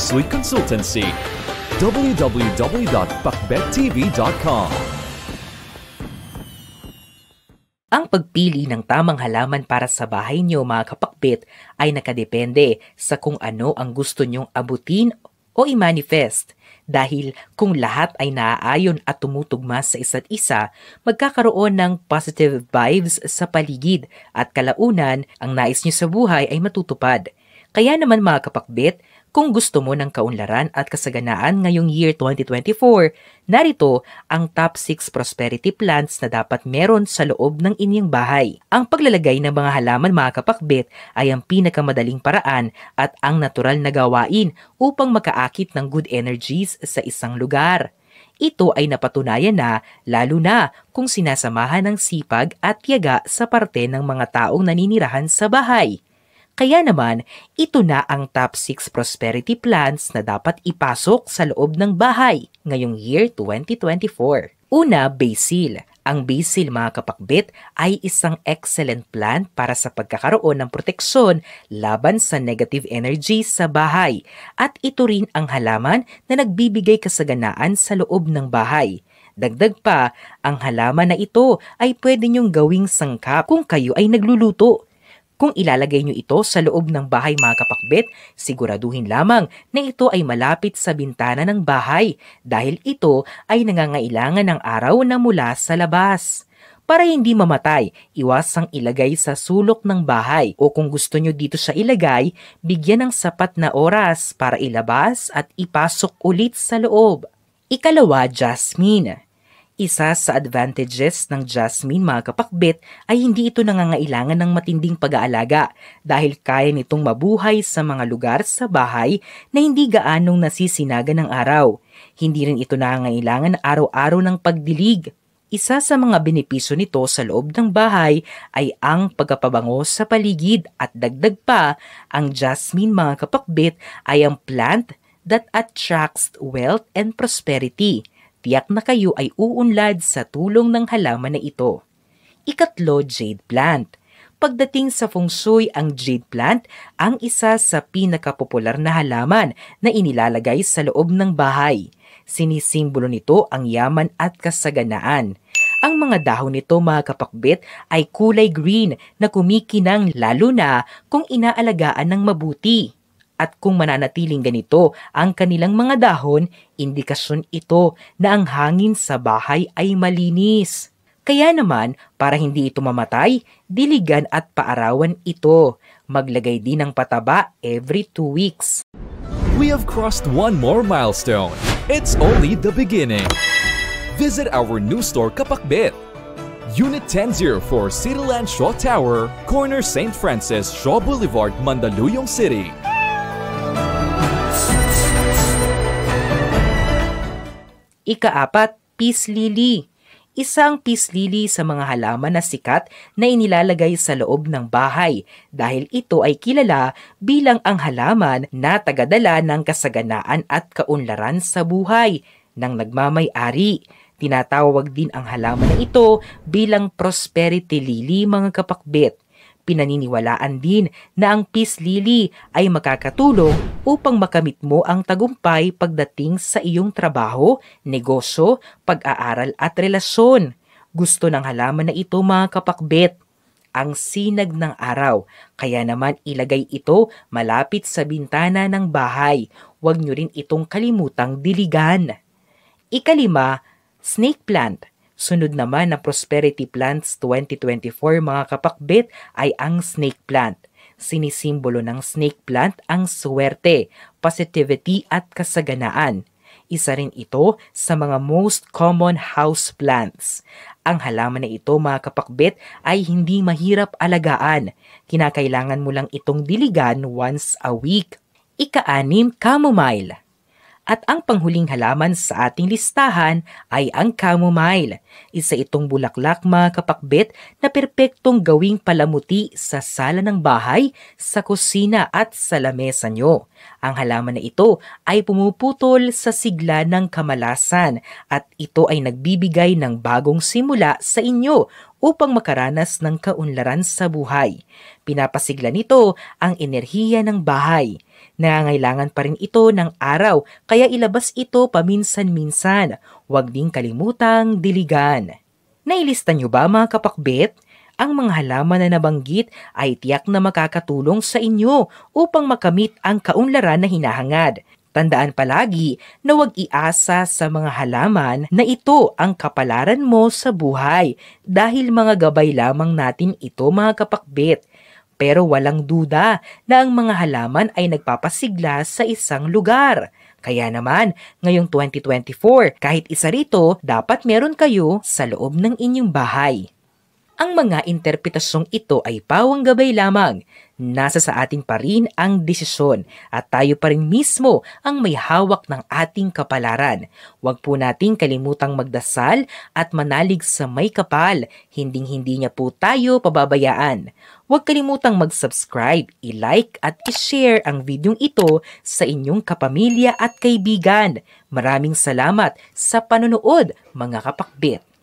Suite Consultancy. www.pakbettv.com. Ang pagpili ng tamang halaman para sa bahay niyo mga kapakbet ay nakadepende sa kung ano ang gusto niyong abutin o i-manifest. Dahil kung lahat ay naaayon at tumutugma sa isa't isa, magkakaroon ng positive vibes sa paligid at kalaunan ang nais niyo sa buhay ay matutupad. Kaya naman mga kapakbet, kung gusto mo ng kaunlaran at kasaganaan ngayong year 2024, narito ang top 6 prosperity plants na dapat meron sa loob ng inyong bahay. Ang paglalagay ng mga halaman mga kapakbet ay ang pinakamadaling paraan at ang natural na gawain upang makaakit ng good energies sa isang lugar. Ito ay napatunayan na lalo na kung sinasamahan ng sipag at tiyaga sa parte ng mga taong naninirahan sa bahay. Kaya naman, ito na ang top 6 prosperity plants na dapat ipasok sa loob ng bahay ngayong year 2024. Una, basil. Ang basil mga kapakbet ay isang excellent plant para sa pagkakaroon ng proteksyon laban sa negative energy sa bahay. At ito rin ang halaman na nagbibigay kasaganaan sa loob ng bahay. Dagdag pa, ang halaman na ito ay pwede niyong gawing sangkap kung kayo ay nagluluto. Kung ilalagay nyo ito sa loob ng bahay mga kapakbet, siguraduhin lamang na ito ay malapit sa bintana ng bahay dahil ito ay nangangailangan ng araw na mula sa labas. Para hindi mamatay, iwasang ilagay sa sulok ng bahay o kung gusto nyo dito siya ilagay, bigyan ng sapat na oras para ilabas at ipasok ulit sa loob. Ikalawa, jasmine. Isa sa advantages ng jasmine mga kapakbet ay hindi ito nangangailangan ng matinding pag-aalaga dahil kaya nitong mabuhay sa mga lugar sa bahay na hindi gaanong nasisinaga ng araw. Hindi rin ito nangangailangan araw-araw ng pagdilig. Isa sa mga benepisyo nito sa loob ng bahay ay ang pagpapabango sa paligid at dagdag pa, ang jasmine mga kapakbet ay ang plant that attracts wealth and prosperity. Tiyak na kayo ay uunlad sa tulong ng halaman na ito. Ikatlo, jade plant. Pagdating sa feng shui, ang jade plant ang isa sa pinakapopular na halaman na inilalagay sa loob ng bahay. Sinisimbolo nito ang yaman at kasaganaan. Ang mga dahon nito mga kapakbet ay kulay green na kumikinang lalo na kung inaalagaan ng mabuti. At kung mananatiling ganito ang kanilang mga dahon, indikasyon ito na ang hangin sa bahay ay malinis. Kaya naman, para hindi ito mamatay, diligan at paarawan ito. Maglagay din ng pataba every 2 weeks. We have crossed one more milestone. It's only the beginning. Visit our new store Kapakbet. Unit 1004 Cityland Shaw Tower, corner St. Francis Shaw Boulevard, Mandaluyong City. Ika-4, peace lily. Isang peace lily sa mga halaman na sikat na inilalagay sa loob ng bahay dahil ito ay kilala bilang ang halaman na tagadala ng kasaganaan at kaunlaran sa buhay ng nagmamay-ari. Tinatawag din ang halaman na ito bilang prosperity lily mga kapakbet. Pinaniniwalaan din na ang peace lily ay makakatulong upang makamit mo ang tagumpay pagdating sa iyong trabaho, negosyo, pag-aaral at relasyon. Gusto ng halaman na ito mga kapakbet ang sinag ng araw, kaya naman ilagay ito malapit sa bintana ng bahay. Huwag nyo rin itong kalimutang diligan. Ika-5, snake plant. Sunod naman na Prosperity Plants 2024 mga kapakbet ay ang snake plant. Sinisimbolo ng snake plant ang swerte, positivity at kasaganaan. Isa rin ito sa mga most common house plants. Ang halaman na ito mga kapakbet ay hindi mahirap alagaan. Kinakailangan mo lang itong diligan once a week. Ika-6, chamomile. At ang panghuling halaman sa ating listahan ay ang chamomile. Isa itong bulaklak mga kapakbet na perpektong gawing palamuti sa sala ng bahay, sa kusina at sa lamesa nyo. Ang halaman na ito ay pumuputol sa sigla ng kamalasan at ito ay nagbibigay ng bagong simula sa inyo upang makaranas ng kaunlaran sa buhay. Pinapasigla nito ang enerhiya ng bahay. Nangangailangan pa rin ito ng araw, kaya ilabas ito paminsan-minsan. Huwag ding kalimutang diligan. Nailista nyo ba mga kapakbet? Ang mga halaman na nabanggit ay tiyak na makakatulong sa inyo upang makamit ang kaunlaran na hinahangad. Tandaan palagi na huwag iasa sa mga halaman na ito ang kapalaran mo sa buhay dahil mga gabay lamang natin ito mga kapakbet. Pero walang duda na ang mga halaman ay nagpapasigla sa isang lugar. Kaya naman, ngayong 2024, kahit isa rito, dapat meron kayo sa loob ng inyong bahay. Ang mga interpretasyong ito ay pawang gabay lamang. Nasa sa atin pa rin ang desisyon at tayo pa rin mismo ang may hawak ng ating kapalaran. Huwag po nating kalimutang magdasal at manalig sa may kapal. Hinding-hindi niya po tayo pababayaan. Huwag kalimutang mag-subscribe, i-like at i-share ang videong ito sa inyong kapamilya at kaibigan. Maraming salamat sa panonood mga kapakbet.